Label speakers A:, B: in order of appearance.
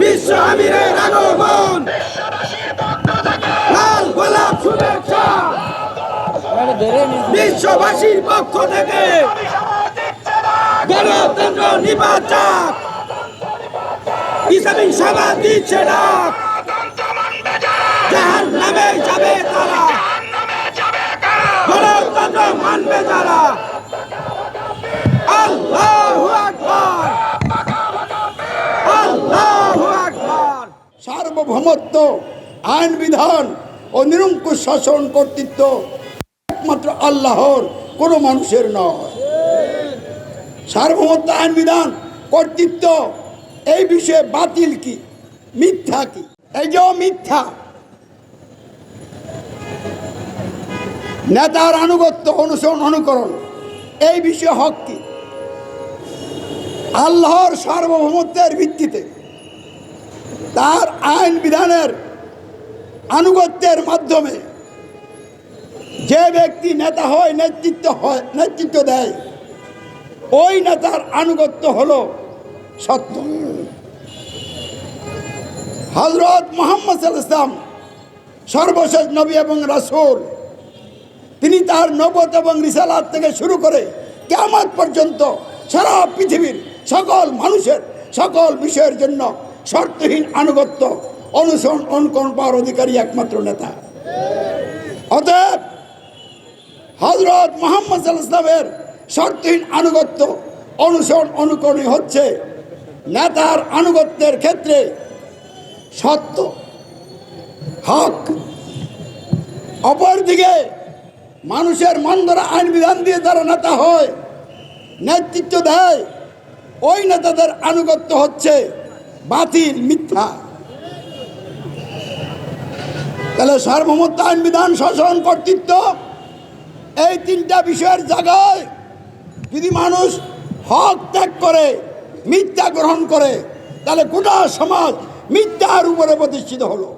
A: বিশ্ব আমিরের আগমন, লাল গোলাপ শুভেচ্ছা বিশ্ববাসীর পক্ষ থেকে। গণতন্ত্র নির্বাচন ইসলামী সভা দিচ্ছে ডাক, জাহান্নামে যাবে তারা, গণতন্ত্র মানবে যারা। আল্লাহু আকবার, আল্লাহু আকবার।
B: সার্বভৌমত্ব, আইন বিধান ও নিরঙ্কুশ শাসন কর্তৃত্ব একমাত্র আল্লাহর, কোনো মানুষের নয়। সার্বভৌমত্ব, আইন বিধান, কর্তৃত্ব এই বিষয়ে বাতিল কি, মিথ্যা কি? এই যে মিথ্যা। নেতার আনুগত্য, অনুসরণ, অনুকরণ এই বিষয়ে হক কি? আল্লাহর সার্বভৌমত্বের ভিত্তিতে তার আইন বিধানের আনুগত্যের মাধ্যমে যে ব্যক্তি নেতা হয়, নেতৃত্ব দেয়, ওই নেতার আনুগত্য হলো সত্য। হযরত মুহাম্মদ সাল্লাল্লাহু আলাইহি ওয়াসাল্লাম সর্বশেষ নবী এবং রাসূল। তিনি তার নবুয়ত এবং রিসালাত থেকে শুরু করে কিয়ামত পর্যন্ত সারা পৃথিবীর সকল মানুষের সকল বিষয়ের জন্য শর্তহীন আনুগত্য, অনুসরণ, অনুকরণ পাওয়ার অধিকারী একমাত্র নেতা। অতএব হযরত মুহাম্মদ সাল্লাল্লাহু আলাইহি ওয়াসাল্লামের শর্তহীন আনুগত্য, অনুসরণ, অনুকরণই হচ্ছে নেতার আনুগত্যের ক্ষেত্রে সত্য, হক। অপরদিকে মানুষের মন ধরা আইন বিধান দিয়ে যারা নেতা হয়, নেতৃত্ব দেয়, ওই নেতাদের আনুগত্য হচ্ছে বাতিল, মিথ্যা। তাহলে সার্বভৌমত্ব, আইন বিধান, শাসন, কর্তৃত্ব এই তিনটা বিষয়ের জায়গায় যদি মানুষ হক ত্যাগ করে, মিথ্যা গ্রহণ করে, তাহলে গোটা সমাজ মিথ্যার উপরে প্রতিষ্ঠিত হলো।